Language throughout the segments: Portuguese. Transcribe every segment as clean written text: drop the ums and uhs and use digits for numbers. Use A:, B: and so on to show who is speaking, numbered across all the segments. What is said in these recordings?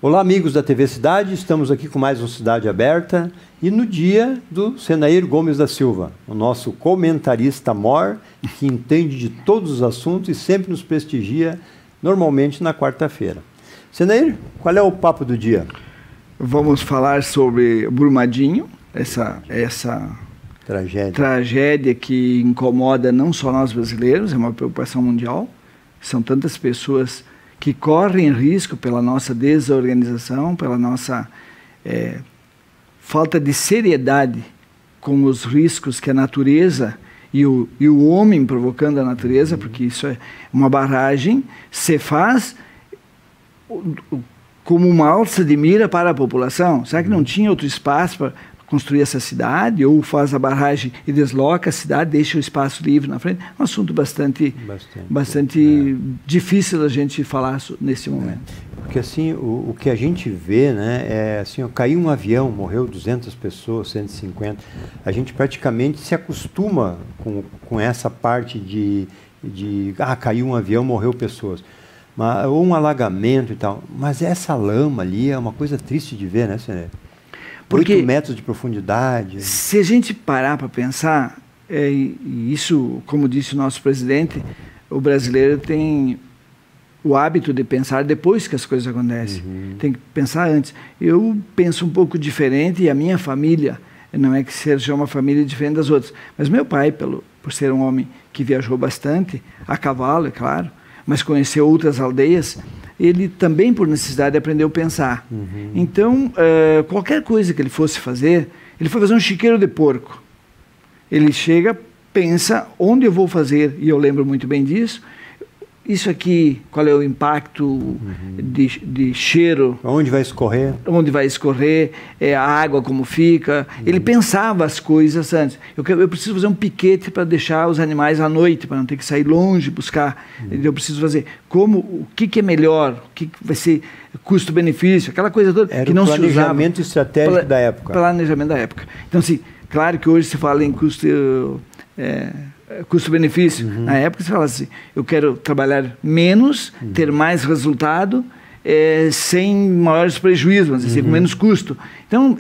A: Olá, amigos da TV Cidade, estamos aqui com mais um Cidade Aberta e no dia do Senair Gomes da Silva, o nosso comentarista mor, que entende de todos os assuntos e sempre nos prestigia, normalmente na quarta-feira. Senair, qual é o papo do dia?
B: Vamos falar sobre Brumadinho, essa tragédia que incomoda não só nós brasileiros, é uma preocupação mundial. São tantas pessoas que correm risco pela nossa desorganização, pela nossa falta de seriedade com os riscos que a natureza e o homem provocando a natureza, porque isso é uma barragem, se faz como uma alça de mira para a população. Será que não tinha outro espaço para construir essa cidade, ou faz a barragem e desloca a cidade, deixa o espaço livre na frente? É um assunto bastante difícil a gente falar nesse momento.
A: Porque assim, o que a gente vê, né, é assim, caiu um avião, morreu 200 pessoas, 150, a gente praticamente se acostuma com essa parte de caiu um avião, morreu pessoas, ou um alagamento e tal, mas essa lama ali é uma coisa triste de ver, né, senhor? Porque 8 metros de profundidade.
B: Se a gente parar para pensar, e isso, como disse o nosso presidente, o brasileiro tem o hábito de pensar depois que as coisas acontecem. Tem que pensar antes. Eu penso um pouco diferente, e a minha família, não é que seja uma família diferente das outras, mas meu pai, por ser um homem que viajou bastante, a cavalo, é claro, mas conheceu outras aldeias, ele também, por necessidade, aprendeu a pensar. Então, qualquer coisa que ele fosse fazer, ele foi fazer um chiqueiro de porco. Ele chega, pensa, onde eu vou fazer, e eu lembro muito bem disso, isso aqui, qual é o impacto de cheiro?
A: Onde vai escorrer?
B: Onde vai escorrer, a água como fica. Ele pensava as coisas antes. Eu preciso fazer um piquete para deixar os animais à noite, para não ter que sair longe buscar. Eu preciso fazer o que é melhor, o que vai ser custo-benefício, aquela coisa toda.
A: Era
B: que não
A: o planejamento estratégico da época.
B: Planejamento da época. Então, assim, claro que hoje se fala em custo-benefício. Na época você fala assim, eu quero trabalhar menos, ter mais resultado, sem maiores prejuízos, vamos dizer, com menos custo. Então,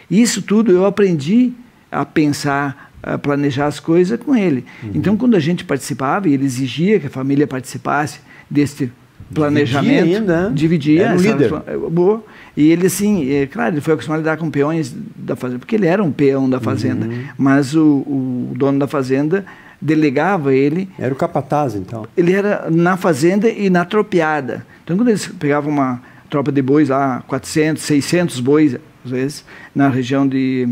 B: isso tudo eu aprendi a pensar, a planejar as coisas com ele. Então, quando a gente participava, e ele exigia que a família participasse desse planejamento, dividia.
A: Era um líder.
B: Boa. E ele, assim, claro, ele foi acostumado a lidar com peões da fazenda, porque ele era um peão da fazenda, mas o dono da fazenda delegava ele.
A: Era o capataz, então.
B: Ele era na fazenda e na tropeada. Então, quando eles pegavam uma tropa de bois lá, 400, 600 bois, às vezes, na região de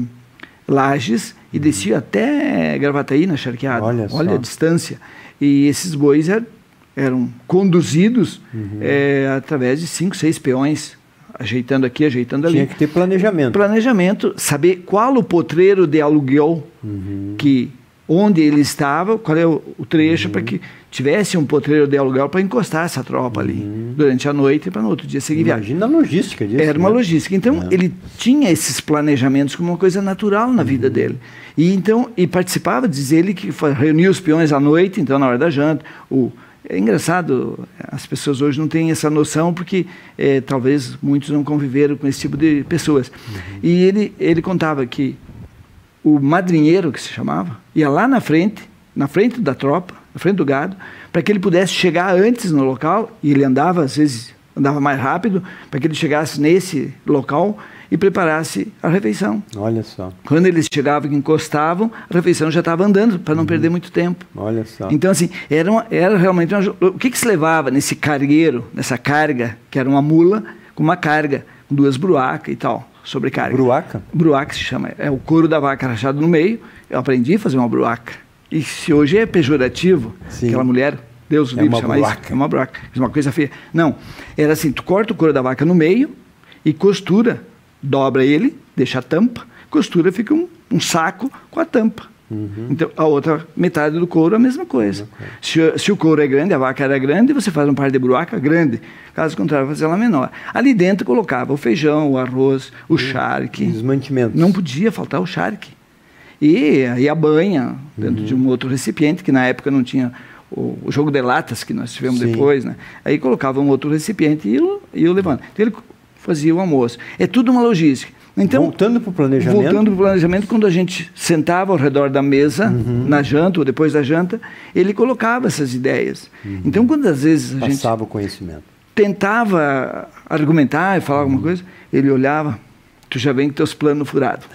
B: Lages, e descia até Gravataí, na charqueada. Olha a distância. E esses bois eram conduzidos através de 5, 6 peões, ajeitando aqui, ajeitando ali.
A: Tinha que ter planejamento.
B: Planejamento, saber qual o potreiro de aluguel onde ele estava, qual é o trecho para que tivesse um potreiro de aluguel para encostar essa tropa ali durante a noite e para no outro dia seguir viagem.
A: Imagina a logística disso.
B: Era uma logística. Então, ele tinha esses planejamentos como uma coisa natural na vida dele. E participava, diz ele, que reunia os peões à noite, então na hora da janta. É engraçado, as pessoas hoje não têm essa noção porque talvez muitos não conviveram com esse tipo de pessoas. E ele contava que o madrinheiro, que se chamava, ia lá na frente da tropa, na frente do gado, para que ele pudesse chegar antes no local, e ele andava, às vezes, andava mais rápido, para que ele chegasse nesse local e preparasse a refeição.
A: Olha só.
B: Quando eles chegavam e encostavam, a refeição já estava andando, para não perder muito tempo.
A: Olha só.
B: Então, assim, era realmente o que se levava nesse cargueiro, nessa carga, que era uma mula, com uma carga, com 2 bruacas e tal. Sobrecarga.
A: Bruaca?
B: Bruaca se chama. É o couro da vaca rachado no meio. Eu aprendi a fazer uma bruaca. E se hoje é pejorativo, aquela mulher, Deus o livre, chama isso. É uma bruaca. É uma coisa feia. Não. Era assim, tu corta o couro da vaca no meio e costura, dobra ele, deixa a tampa, costura, fica um saco com a tampa. Então, a outra metade do couro, a mesma coisa. Se o couro é grande, a vaca era grande, você faz um par de bruaca grande. Caso contrário, fazer ela menor. Ali dentro colocava o feijão, o arroz, o charque.
A: Os mantimentos.
B: Não podia faltar o charque. E a banha, dentro de um outro recipiente, que na época não tinha o jogo de latas que nós tivemos depois, né? Aí colocava um outro recipiente e eu levando. Então, ele fazia o almoço. É tudo uma logística. Então,
A: voltando para o planejamento.
B: Voltando para o planejamento, quando a gente sentava ao redor da mesa, na janta ou depois da janta, ele colocava essas ideias. Então, quantas vezes a gente
A: passava o conhecimento,
B: tentava argumentar e falar alguma coisa, ele olhava, tu já vem com teus planos furados.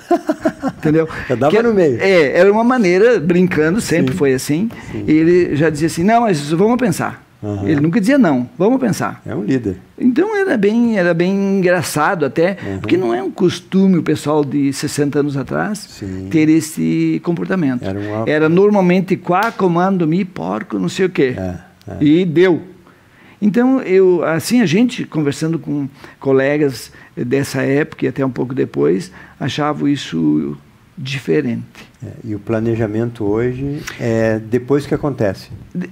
B: Entendeu?
A: Já dava no meio.
B: Era uma maneira, brincando, sempre foi assim.
A: Sim.
B: Ele já dizia assim, não, mas vamos pensar. Ele nunca dizia não, vamos pensar.
A: É um líder. Então
B: era bem engraçado até, porque não é um costume o pessoal de 60 anos atrás ter esse comportamento. Era normalmente quá, comando, mi, porco, não sei o quê. E deu. Então, a gente, conversando com colegas dessa época e até um pouco depois, achava isso diferente.
A: E o planejamento hoje é depois que acontece.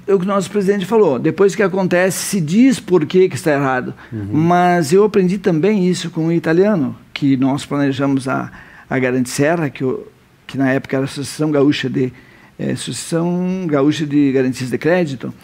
B: É o que o nosso presidente falou, depois que acontece se diz por que está errado. Mas eu aprendi também isso com o italiano, que nós planejamos a Garanti Serra, que na época era a Associação Gaúcha de Garantias de Crédito,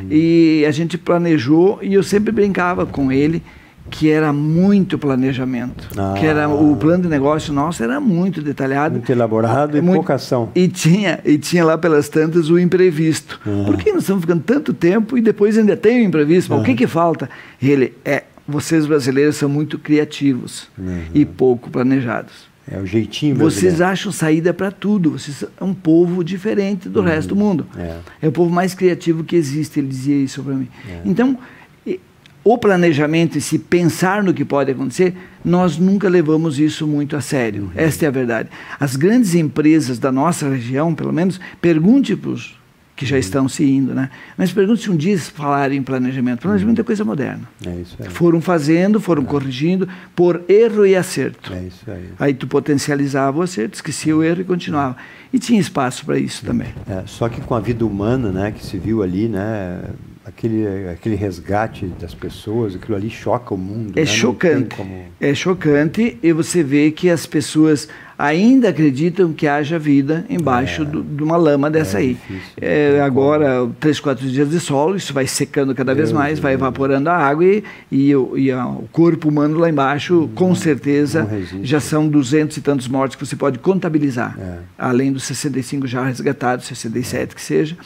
B: e a gente planejou, e eu sempre brincava com ele, que era muito planejamento, que era o plano de negócio nosso era muito detalhado,
A: muito elaborado e pouca ação.
B: E tinha lá pelas tantas o imprevisto. Por que nós estamos ficando tanto tempo e depois ainda tem o imprevisto? Mas o que falta? Vocês brasileiros são muito criativos e pouco planejados.
A: É o jeitinho brasileiro.
B: Vocês acham saída para tudo. Vocês é um povo diferente do resto do mundo. É o povo mais criativo que existe. Ele dizia isso para mim. Então, o planejamento e se pensar no que pode acontecer, nós nunca levamos isso muito a sério. Esta é a verdade. As grandes empresas da nossa região, pelo menos, pergunte para os que já estão se indo, né? Mas pergunte se um dia falarem em planejamento. Planejamento é coisa moderna.
A: É isso aí.
B: Foram fazendo, foram corrigindo, por erro e acerto.
A: É isso aí.
B: Aí tu potencializava o acerto, esquecia o erro e continuava. E tinha espaço para isso também.
A: Só que com a vida humana, né, que se viu ali, né, aquele resgate das pessoas, aquilo ali choca o mundo.
B: É chocante. É chocante, e você vê que as pessoas ainda acreditam que haja vida embaixo de uma lama dessa aí. Agora, 3, 4 dias de sol, isso vai secando cada vez mais, vai evaporando a água e o corpo humano lá embaixo, com certeza, já são 200 e tantos mortos que você pode contabilizar. Além dos 65 já resgatados, 67 que seja.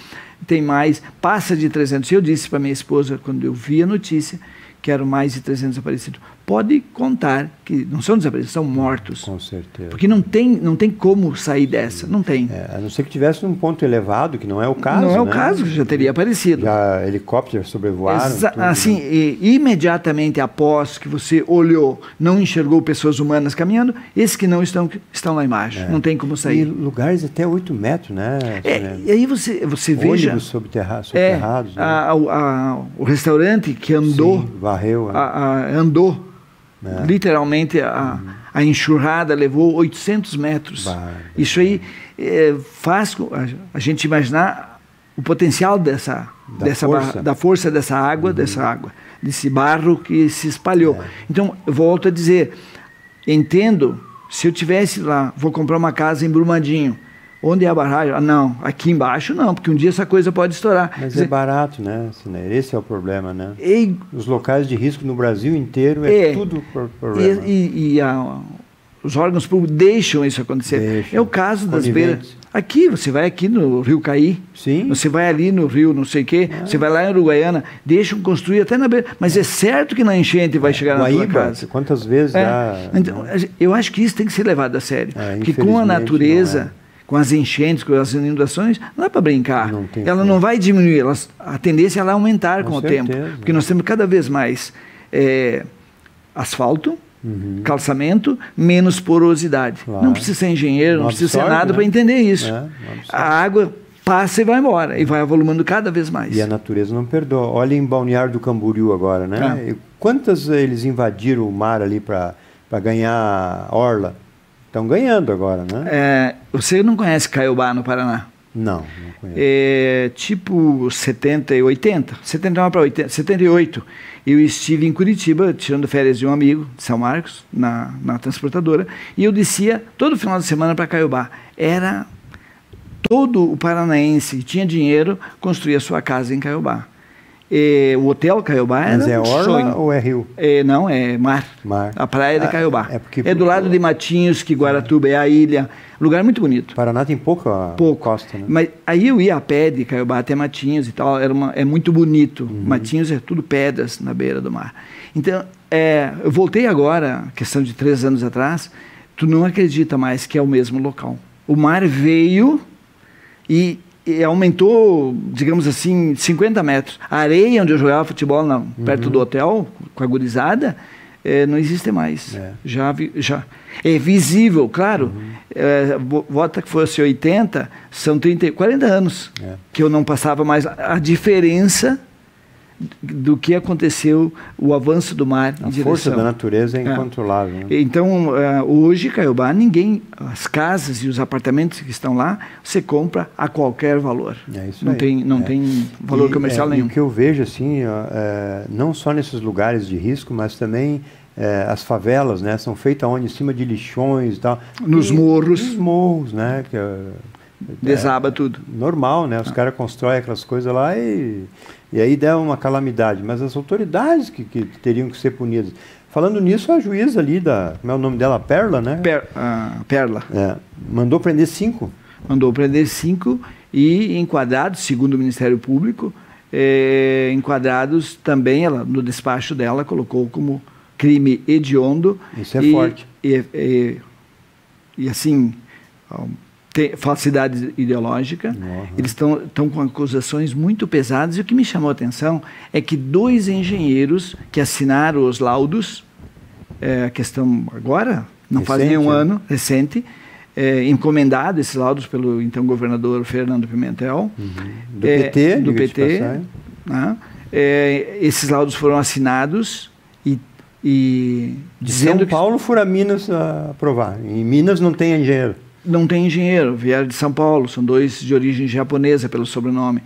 B: Tem mais, passa de 300. Eu disse para minha esposa, quando eu vi a notícia, que eram mais de 300 desaparecidos. Pode contar que não são desaparecidos, são mortos.
A: Com certeza.
B: Porque não tem como sair dessa, não tem.
A: A não ser que tivesse num ponto elevado, que não é o caso.
B: Não é o caso, já teria aparecido.
A: Já helicópteros sobrevoaram.
B: Assim, imediatamente após que você olhou, não enxergou pessoas humanas caminhando, esses que não estão lá embaixo, não tem como sair.
A: E lugares até 8 metros, né?
B: E aí você veja...
A: Ônibus soterrados. Né?
B: O restaurante que andou...
A: Sim, varreu.
B: Andou. Literalmente a enxurrada levou 800 metros. Isso aí faz a gente imaginar o potencial da força dessa água, desse barro que se espalhou. Então, eu volto a dizer, entendo, se eu tivesse lá, vou comprar uma casa em Brumadinho, onde é a barragem? Não, aqui embaixo não, porque um dia essa coisa pode estourar.
A: Mas é barato, né? Esse é o problema, né? Os locais de risco no Brasil inteiro é tudo problema.
B: Os órgãos públicos deixam isso acontecer. É o caso das beiras. Aqui, você vai aqui no Rio Caí, você vai ali no Rio não sei o quê, você vai lá em Uruguaiana, deixam construir até na beira. Mas é certo que na enchente vai chegar na tua casa.
A: Quantas vezes
B: Então, eu acho que isso tem que ser levado a sério. Porque com a natureza... Com as enchentes, com as inundações, não dá para brincar. Ela não vai diminuir, a tendência é ela aumentar com o tempo. Porque nós temos cada vez mais asfalto, calçamento, menos porosidade. Não precisa ser engenheiro, não precisa ser nada para entender isso. A água passa e vai embora, e vai avolumando cada vez mais.
A: E a natureza não perdoa. Olha em Balneário do Camboriú agora, né? Quantas eles invadiram o mar ali para ganhar orla? Estão ganhando agora, né?
B: Você não conhece Caiobá, no Paraná?
A: Não conheço.
B: Tipo 70 e 80, 79 para 80, 78. Eu estive em Curitiba, tirando férias de um amigo, de São Marcos, na transportadora, e eu descia todo final de semana para Caiobá. Era todo o paranaense que tinha dinheiro construía sua casa em Caiobá. O Hotel Caiobá era
A: Mas é orla
B: sonho.
A: ou é rio?
B: Não, é mar. A praia de Caiobá. É do lado de Matinhos, que Guaratuba é a ilha. Lugar muito bonito.
A: Paraná tem pouca costa, né?
B: Mas aí eu ia a pé de Caiobá até Matinhos e tal. É muito bonito. Matinhos é tudo pedras na beira do mar. Então, eu voltei agora, questão de 3 anos atrás, tu não acredita mais que é o mesmo local. O mar veio e aumentou, digamos assim, 50 metros. A areia onde eu jogava futebol, perto do hotel, com a gurizada, não existe mais. Já é visível, claro. Bota que fosse 80, são 40 anos que eu não passava mais. A diferença do que aconteceu, o avanço do mar em direção. A
A: força da natureza é incontrolável. Né?
B: Então, hoje, Caiobá, as casas e os apartamentos que estão lá, você compra a qualquer valor. Não tem valor comercial nenhum.
A: E o que eu vejo, assim, não só nesses lugares de risco, mas também as favelas, né, são feitas onde? Em cima de lixões e tal.
B: Nos morros.
A: Nos morros, né?
B: Desaba tudo.
A: Normal, né? Os caras constroem aquelas coisas lá e aí dá uma calamidade. Mas as autoridades que teriam que ser punidas. Falando nisso, a juíza ali como é o nome dela? Perla, né?
B: Perla.
A: Mandou prender 5.
B: Mandou prender 5 e enquadrados, segundo o Ministério Público, enquadrados também, ela, no despacho dela, colocou como crime hediondo.
A: Isso é forte.
B: E assim... Tem falsidade ideológica, eles estão com acusações muito pesadas, e o que me chamou a atenção é que 2 engenheiros que assinaram os laudos, a questão agora, não faz nem um ano, recente, encomendado esses laudos pelo então governador Fernando Pimentel, do PT, esses laudos foram assinados e dizendo
A: São Paulo fura Minas a aprovar, em Minas não tem engenheiro.
B: Não tem engenheiro, vieram de São Paulo, são 2 de origem japonesa pelo sobrenome.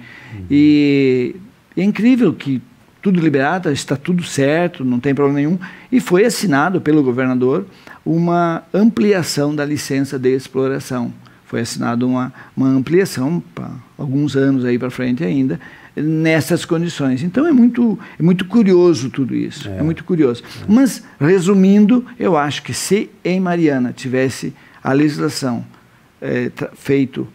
B: E é incrível que tudo liberado, está tudo certo, não tem problema nenhum. E foi assinado pelo governador uma ampliação da licença de exploração. Foi assinado uma ampliação para alguns anos aí para frente ainda, nessas condições. Então é muito curioso tudo isso, é muito curioso. Mas, resumindo, eu acho que se em Mariana tivesse a legislação feito,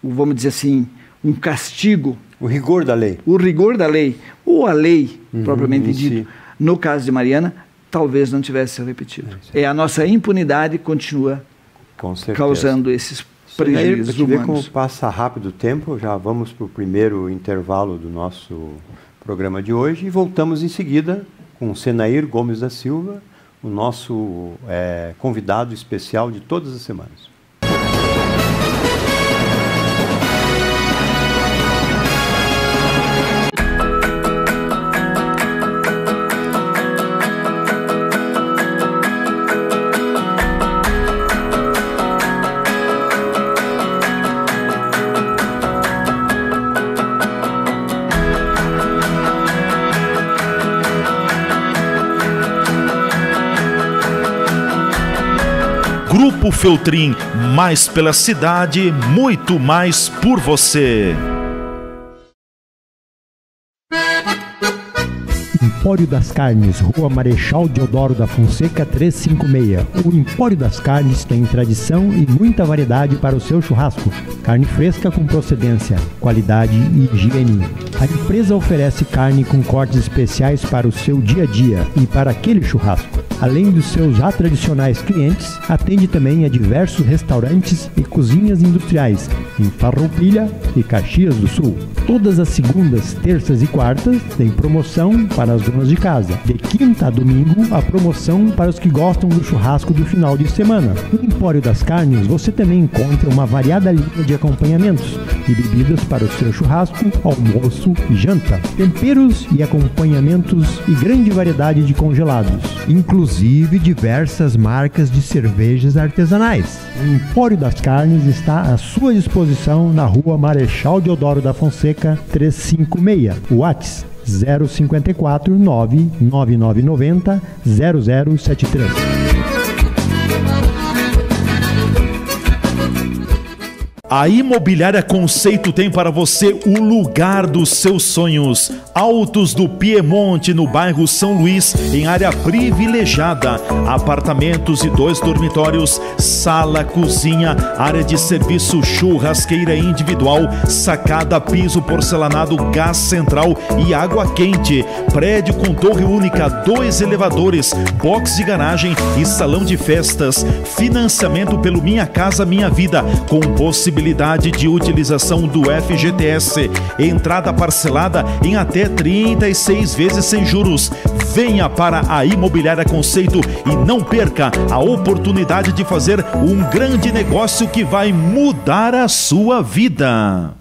B: vamos dizer assim, um castigo.
A: O rigor da lei.
B: O rigor da lei, ou a lei, propriamente dito, no caso de Mariana, talvez não tivesse se repetido. A nossa impunidade continua causando esses prejuízos humanos.
A: Vê como passa rápido o tempo, já vamos para o primeiro intervalo do nosso programa de hoje e voltamos em seguida com o Senair Gomes da Silva, o nosso convidado especial de todas as semanas.
C: Grupo Feltrin, mais pela cidade, muito mais por você.
D: Empório das Carnes, Rua Marechal Deodoro da Fonseca 356. O Empório das Carnes tem tradição e muita variedade para o seu churrasco. Carne fresca com procedência, qualidade e higiene. A empresa oferece carne com cortes especiais para o seu dia a dia e para aquele churrasco. Além dos seus já tradicionais clientes, atende também a diversos restaurantes e cozinhas industriais em Farroupilha e Caxias do Sul. Todas as segundas, terças e quartas tem promoção para as donas de casa. De quinta a domingo, a promoção para os que gostam do churrasco do final de semana. No Empório das Carnes, você também encontra uma variada linha de acompanhamentos e bebidas para o seu churrasco, almoço e janta. Temperos e acompanhamentos e grande variedade de congelados, inclusive diversas marcas de cervejas artesanais. O Empório das Carnes está à sua disposição na Rua Marechal Deodoro da Fonseca 356. WhatsApp 054 99990 0073.
C: A Imobiliária Conceito tem para você o lugar dos seus sonhos. Altos do Piemonte, no bairro São Luís, em área privilegiada. Apartamentos e 2 dormitórios, sala, cozinha, área de serviço, churrasqueira individual, sacada, piso porcelanado, gás central e água quente. Prédio com torre única, 2 elevadores, box de garagem e salão de festas. Financiamento pelo Minha Casa Minha Vida, com possibilidade de utilização do FGTS. Entrada parcelada em até 36 vezes sem juros. Venha para a Imobiliária Conceito e não perca a oportunidade de fazer um grande negócio que vai mudar a sua vida.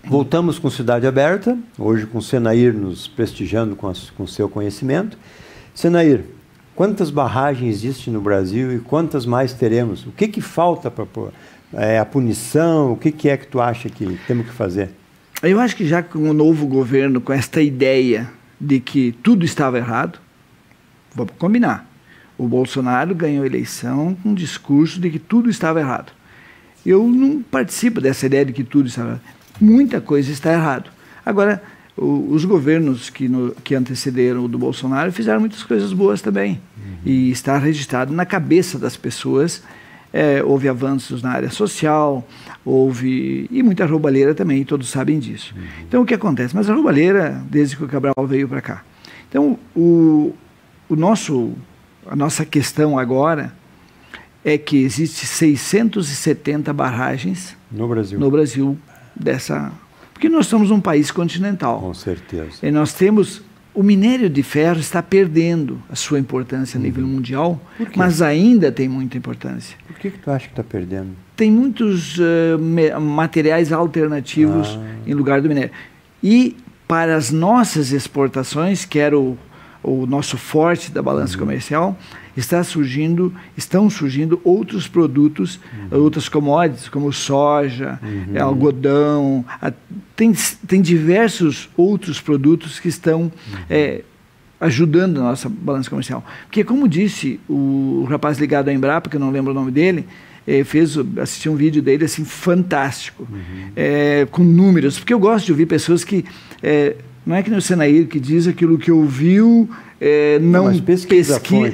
A: Voltamos com Cidade Aberta, hoje com Senair nos prestigiando com seu conhecimento. Senair, quantas barragens existem no Brasil e quantas mais teremos? O que falta para a punição? O que é que tu acha que temos que fazer?
B: Eu acho que já com o novo governo, com esta ideia de que tudo estava errado, vamos combinar. O Bolsonaro ganhou a eleição com um discurso de que tudo estava errado. Eu não participo dessa ideia de que tudo estava errado. Muita coisa está errado. Agora, os governos que antecederam o do Bolsonaro fizeram muitas coisas boas também. E está registrado na cabeça das pessoas. Houve avanços na área social, e muita roubalheira também, todos sabem disso. Então, o que acontece? Mas a roubalheira, desde que o Cabral veio para cá. Então, a nossa questão agora é que existe 670 barragens
A: no
B: Brasil porque nós somos um país continental.
A: Com certeza.
B: E nós temos... O minério de ferro está perdendo a sua importância a nível mundial, mas ainda tem muita importância.
A: Por que tu acha que está perdendo?
B: Tem muitos materiais alternativos em lugar do minério. E para as nossas exportações, que era o nosso forte da balança comercial, estão surgindo outros produtos, outras commodities, como soja, algodão, tem diversos outros produtos que estão ajudando a nossa balança comercial. Porque, como disse o rapaz ligado à Embrapa, que eu não lembro o nome dele, assisti um vídeo dele assim, fantástico, com números, porque eu gosto de ouvir pessoas que... não é que nem o Senair que diz aquilo que ouviu,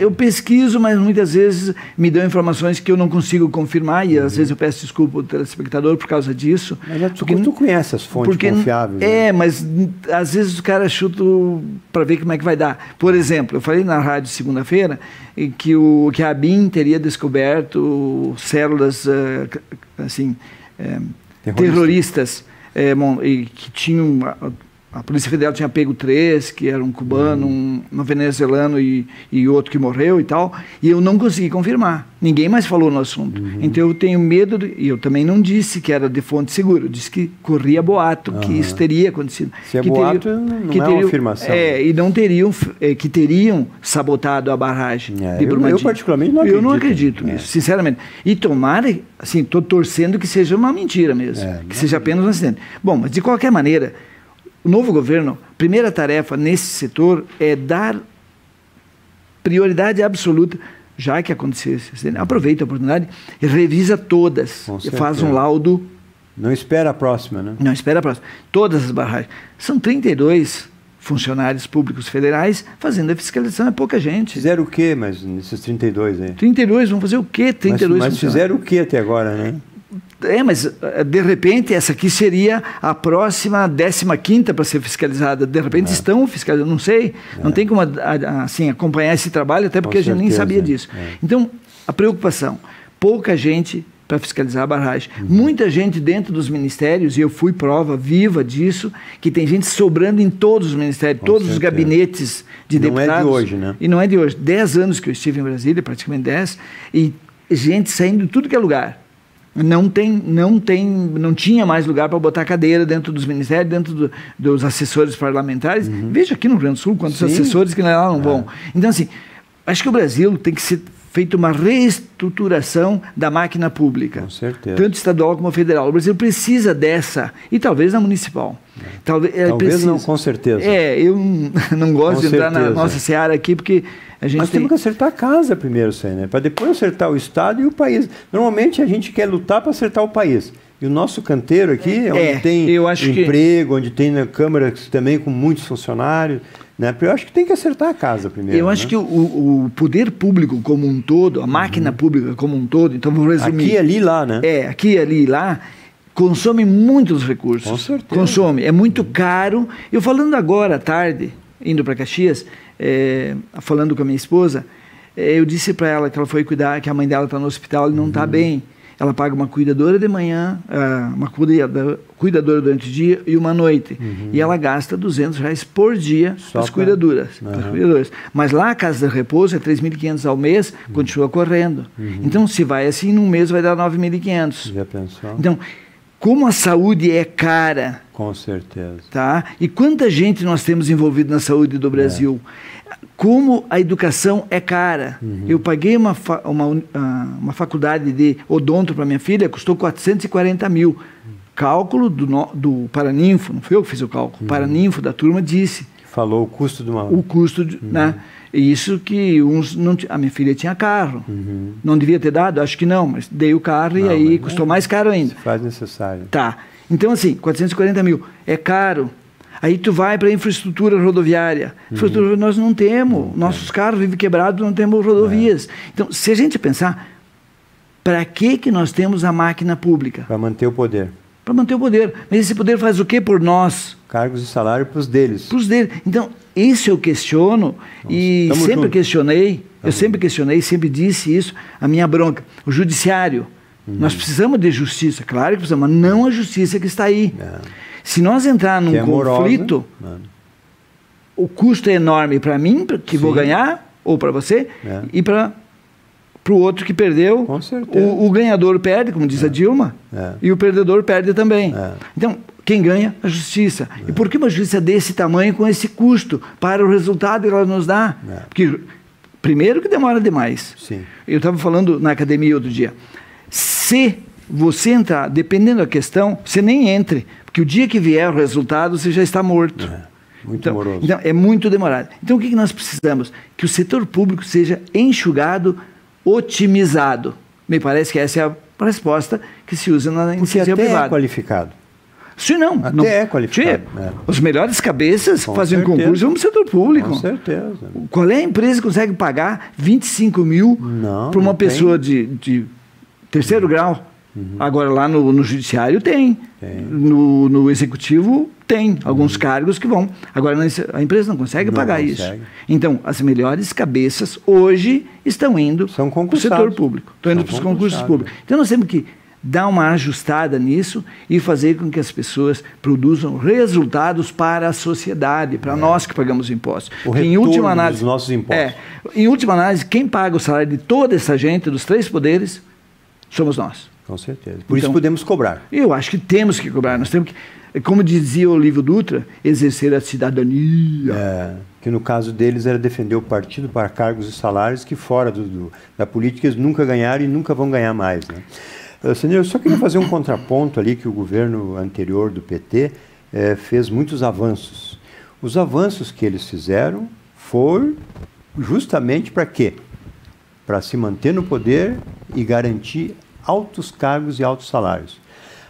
B: eu pesquiso, mas muitas vezes me dão informações que eu não consigo confirmar e às vezes eu peço desculpa ao telespectador por causa disso.
A: Mas tu conhece as fontes confiáveis.
B: Mas às vezes o cara chuta para ver como é que vai dar. Por exemplo, eu falei na rádio segunda-feira que a ABIN teria descoberto células terroristas e que tinham... A Polícia Federal tinha pego 3, que era um cubano, um venezuelano e outro que morreu e tal, e eu não consegui confirmar. Ninguém mais falou no assunto. Então eu tenho medo, e eu também não disse que era de fonte segura, eu disse que corria boato, que isso teria acontecido.
A: Se é boato, não é uma afirmação.
B: E não teriam, que teriam sabotado a barragem de Brumadinho.
A: Eu particularmente não acredito.
B: Eu não acredito nisso, sinceramente. E tomara, assim, estou torcendo que seja uma mentira mesmo, que seja apenas um acidente. Bom, mas de qualquer maneira... O novo governo, primeira tarefa nesse setor é dar prioridade absoluta, já que aconteceu esse acidente, aproveita a oportunidade e revisa todas, e faz um laudo.
A: Não espera a próxima, né?
B: Não espera a próxima. Todas as barragens. São 32 funcionários públicos federais fazendo a fiscalização, é pouca gente.
A: Fizeram o quê, mas nesses 32 aí?
B: 32, vão fazer o quê? 32
A: mas fizeram o quê até agora, né?
B: Mas de repente essa aqui seria a próxima 15ª para ser fiscalizada. De repente estão fiscalizando, não sei, não tem como assim, acompanhar esse trabalho, até porque a gente nem sabia disso. Então, a preocupação, pouca gente para fiscalizar a barragem. Muita gente dentro dos ministérios, e eu fui prova viva disso, que tem gente sobrando em todos os ministérios, todos os gabinetes de deputados. Não é de hoje, né? E não é de hoje. 10 anos que eu estive em Brasília, praticamente 10, e gente saindo de tudo que é lugar. Não tinha mais lugar para botar cadeira dentro dos ministérios, dentro dos assessores parlamentares. Veja aqui no Rio Grande do Sul quantos assessores que lá não vão. Então, assim, acho que o Brasil tem que ser feita uma reestruturação da máquina pública.
A: Com certeza.
B: Tanto estadual como federal. O Brasil precisa dessa, e talvez na municipal.
A: Talvez não, com certeza.
B: Eu não gosto de entrar na nossa seara aqui, porque
A: Nós temos que acertar a casa primeiro, né? Para depois acertar o Estado e o país. Normalmente a gente quer lutar para acertar o país. E o nosso canteiro aqui é onde tem emprego, onde tem na Câmara também com muitos funcionários. Né? Eu acho que tem que acertar a casa primeiro.
B: Eu acho que o poder público como um todo, a máquina pública como um todo, então vou resumir.
A: Aqui, ali e lá, né?
B: Aqui, ali e lá, consome muitos recursos.
A: Com certeza.
B: Consome, é muito caro. Eu falando agora à tarde, indo para Caxias, falando com a minha esposa, eu disse para ela que ela foi cuidar, que a mãe dela está no hospital e não está bem. Ela paga uma cuidadora de manhã, uma cuidadora durante o dia e uma noite. E ela gasta R$200 por dia para as cuidadoras. Mas lá a Casa de Repouso é R$3.500 ao mês, continua correndo. Então, se vai assim, num mês vai dar R$9.500.
A: Já pensou?
B: Então, como a saúde é cara...
A: Com certeza.
B: Tá? E quanta gente nós temos envolvido na saúde do Brasil. Como a educação é cara. Eu paguei uma faculdade de odonto para minha filha, custou 440 mil. Cálculo do Paraninfo, não fui eu que fiz o cálculo, o Paraninfo da turma disse.
A: Falou o custo de uma...
B: O custo, né? Isso que a minha filha tinha carro. Não devia ter dado? Acho que não, mas dei o carro e aí custou mais caro ainda.
A: Se faz necessário.
B: Tá. Então, assim, 440 mil. É caro. Aí tu vai para a infraestrutura rodoviária. Infraestrutura nós não temos. Nossos carros vivem quebrados, não temos rodovias. Então, se a gente pensar, para que nós temos a máquina pública?
A: Para manter o poder.
B: Para manter o poder. Mas esse poder faz o quê por nós?
A: Cargos e salário para os deles.
B: Para os deles. Então, isso eu questiono e sempre questionei. Eu sempre questionei, sempre disse isso, a minha bronca. O judiciário. Nós precisamos de justiça, claro que precisamos, mas não a justiça que está aí. Se nós entrar num conflito, o custo é enorme para mim, que vou ganhar, ou para você, e para o outro que perdeu.
A: Com certeza.
B: O ganhador perde, como diz a Dilma, e o perdedor perde também. Então, quem ganha? A justiça. E por que uma justiça desse tamanho, com esse custo, para o resultado que ela nos dá? Porque, primeiro, que demora demais.
A: Sim.
B: Eu estava falando na academia outro dia. Se você entrar, dependendo da questão, você nem entre, porque o dia que vier o resultado, você já está morto.
A: Muito moroso.
B: Então, é muito demorado. Então, o que nós precisamos? Que o setor público seja enxugado, otimizado. Me parece que essa é a resposta que se usa na iniciativa privada.
A: É qualificado.
B: Sim, não.
A: É qualificado.
B: Os melhores cabeças fazem concurso vão no setor público.
A: Com certeza.
B: Qual é a empresa que consegue pagar 25 mil para uma pessoa de terceiro grau? Agora, lá no judiciário tem. No executivo tem alguns cargos que vão. Agora, a empresa não consegue pagar isso. Então, as melhores cabeças hoje estão indo para o setor público. Estão indo para os concursos públicos. Então, nós temos que dar uma ajustada nisso e fazer com que as pessoas produzam resultados para a sociedade, para nós que pagamos impostos.
A: O retorno em última análise, dos nossos impostos.
B: Em última análise, quem paga o salário de toda essa gente, dos três poderes, somos nós.
A: Com certeza. Por isso podemos cobrar.
B: Eu acho que temos que cobrar. Nós temos que, como dizia o Olívio Dutra, exercer a cidadania.
A: Que no caso deles era defender o partido para cargos e salários que fora da política eles nunca ganharam e nunca vão ganhar mais. Né? Senhor, eu só queria fazer um contraponto ali que o governo anterior do PT fez muitos avanços. Os avanços que eles fizeram foram justamente para quê? Para se manter no poder e garantir altos cargos e altos salários.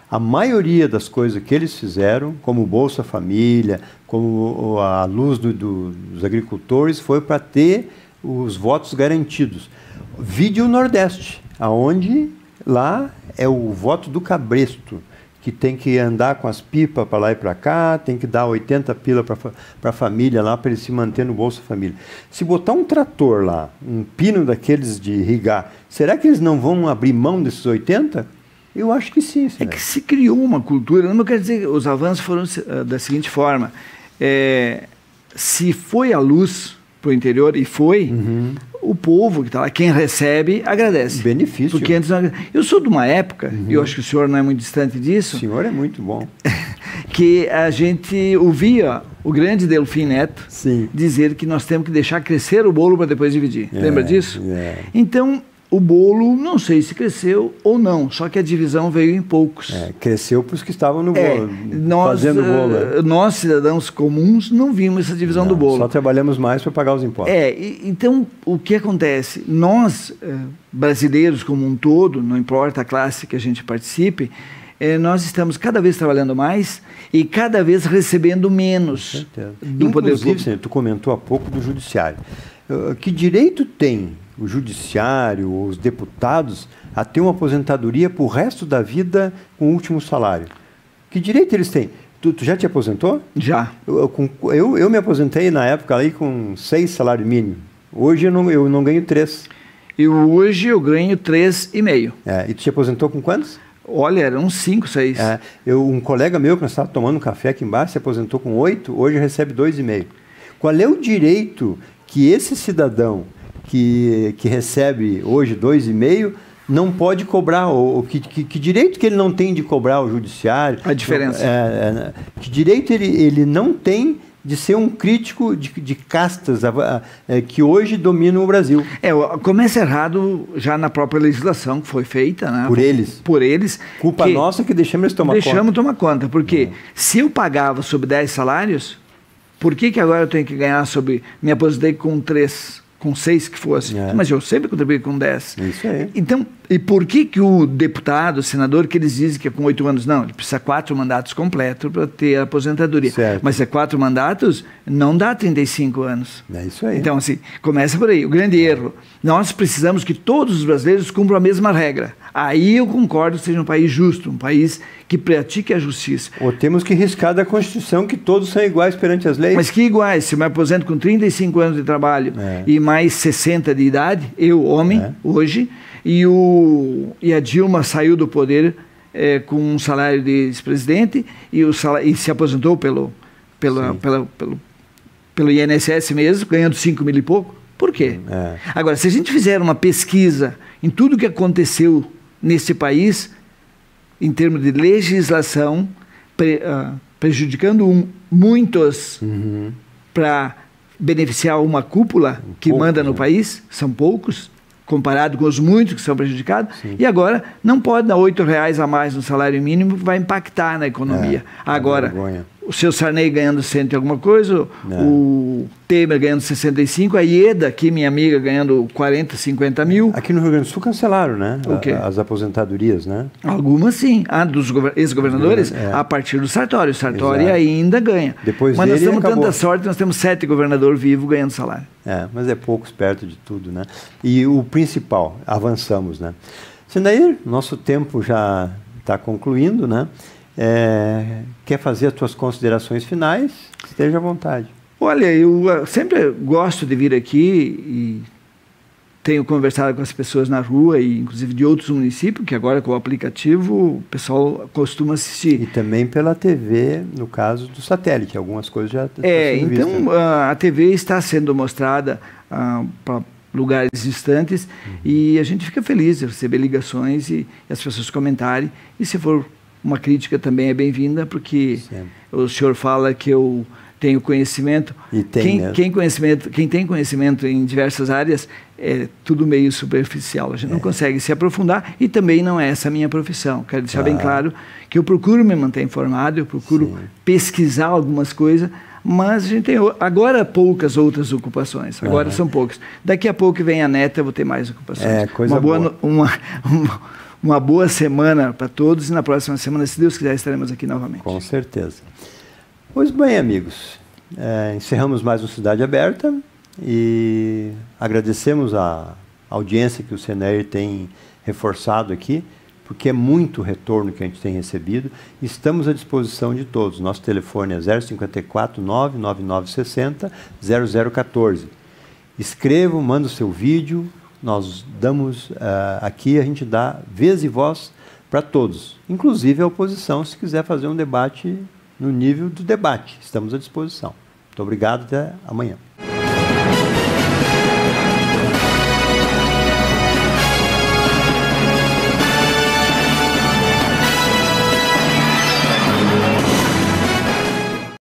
A: A maioria das coisas que eles fizeram, como o Bolsa Família, como a luz dos agricultores, foi para ter os votos garantidos. Vide o Nordeste, aonde lá é o voto do cabresto, que tem que andar com as pipas para lá e para cá, tem que dar 80 pila para a família lá, para ele se manter no Bolsa Família. Se botar um trator lá, um pino daqueles de irrigar, será que eles não vão abrir mão desses 80? Eu acho que sim.
B: É que se criou uma cultura, não quer dizer, os avanços foram da seguinte forma, se foi a luz para o interior, e foi, o povo que está lá, quem recebe, agradece.
A: Benefício.
B: Porque antes não... Eu sou de uma época, e eu acho que o senhor não é muito distante disso.
A: O senhor é muito bom.
B: Que a gente ouvia o grande Delfim Neto dizer que nós temos que deixar crescer o bolo para depois dividir. Lembra disso? Então, o bolo, não sei se cresceu ou não, só que a divisão veio em poucos.
A: Cresceu para os que estavam no bolo, fazendo bolo.
B: Nós, cidadãos comuns, não vimos essa divisão do bolo.
A: Só trabalhamos mais para pagar os impostos.
B: Então, o que acontece? Nós, brasileiros como um todo, não importa a classe que a gente participe, nós estamos cada vez trabalhando mais e cada vez recebendo menos do poder público.
A: Inclusive, tu comentou há pouco do judiciário. Que direito tem o judiciário, os deputados, a ter uma aposentadoria para o resto da vida com o último salário? Que direito eles têm? Tu já te aposentou?
B: Já.
A: Eu me aposentei na época aí com 6 salários mínimos. Hoje eu não ganho 3.
B: Hoje eu ganho 3,5.
A: E tu te aposentou com quantos?
B: Olha, eram 5, 6.
A: Um colega meu que nós estávamos tomando um café aqui embaixo se aposentou com 8, hoje recebe 2,5. Qual é o direito que esse cidadão que recebe hoje 2,5 não pode cobrar? Que direito que ele não tem de cobrar o judiciário?
B: A diferença.
A: Que direito ele não tem de ser um crítico de castas que hoje dominam o Brasil?
B: Começa errado já na própria legislação que foi feita, né? Por eles.
A: Culpa nossa que deixamos eles tomar conta.
B: Deixamos tomar conta, porque se eu pagava sobre 10 salários, por que agora eu tenho que ganhar sobre... Me aposentei com 3, com 6 que fosse, mas eu sempre contribuí com 10.
A: Isso aí.
B: Então, e por que o deputado, o senador, que eles dizem que é com 8 anos? Não, ele precisa 4 mandatos completos para ter a aposentadoria.
A: Certo.
B: Mas 4 mandatos não dá 35 anos.
A: É isso aí.
B: Então, assim, começa por aí. O grande erro. Nós precisamos que todos os brasileiros cumpram a mesma regra. Aí eu concordo que seja um país justo, um país que pratique a justiça.
A: Ou temos que riscar da Constituição que todos são iguais perante as leis.
B: Mas que iguais? Se eu me aposento com 35 anos de trabalho e mais 60 de idade, eu, homem, hoje, e a Dilma saiu do poder com um salário de ex-presidente e se aposentou pelo INSS mesmo, ganhando 5 mil e pouco. Por quê? Agora, se a gente fizer uma pesquisa em tudo que aconteceu nesse país, em termos de legislação, prejudicando muitos para beneficiar uma cúpula que manda no país, são poucos, comparado com os muitos que são prejudicados, e agora não pode dar R$8 a mais no salário mínimo, vai impactar na economia. Agora, o seu Sarney ganhando 100 e alguma coisa, o Temer ganhando 65, a Ieda, aqui minha amiga, ganhando 40, 50 mil.
A: Aqui no Rio Grande do Sul cancelaram, né?
B: O quê?
A: As aposentadorias, né?
B: Algumas sim. Dos ex-governadores, a partir do Sartori. O Sartori ainda ganha. Mas nós temos tanta sorte, nós temos 7 governadores vivos ganhando salário.
A: Mas é poucos perto de tudo, né? E o principal, avançamos, né? Sendair, nosso tempo já está concluindo, né? Quer fazer as tuas considerações finais? Esteja à vontade.
B: Olha, eu sempre gosto de vir aqui e tenho conversado com as pessoas na rua, e inclusive de outros municípios, que agora com o aplicativo o pessoal costuma assistir.
A: E também pela TV, no caso do satélite, algumas coisas já estão sendo vistas.
B: Então a TV está sendo mostrada para lugares distantes, e a gente fica feliz de receber ligações e as pessoas comentarem, e se for uma crítica também é bem-vinda, porque o senhor fala que eu tenho conhecimento.
A: E tem,
B: quem tem conhecimento em diversas áreas é tudo meio superficial. A gente não consegue se aprofundar, e também não é essa a minha profissão. Quero deixar bem claro que eu procuro me manter informado, eu procuro pesquisar algumas coisas, mas a gente tem agora poucas outras ocupações. Agora são poucas. Daqui a pouco vem a neta, eu vou ter mais ocupações.
A: Coisa boa.
B: Uma boa semana para todos, e na próxima semana, se Deus quiser, estaremos aqui novamente.
A: Com certeza. Pois bem, amigos, encerramos mais um Cidade Aberta e agradecemos a audiência que o Senair tem reforçado aqui, porque é muito retorno que a gente tem recebido. Estamos à disposição de todos. Nosso telefone é 054 99960 0014. Escrevam, manda o seu vídeo. Nós damos, aqui a gente dá vez e voz para todos, inclusive a oposição, se quiser fazer um debate no nível do debate. Estamos à disposição. Muito obrigado, até amanhã.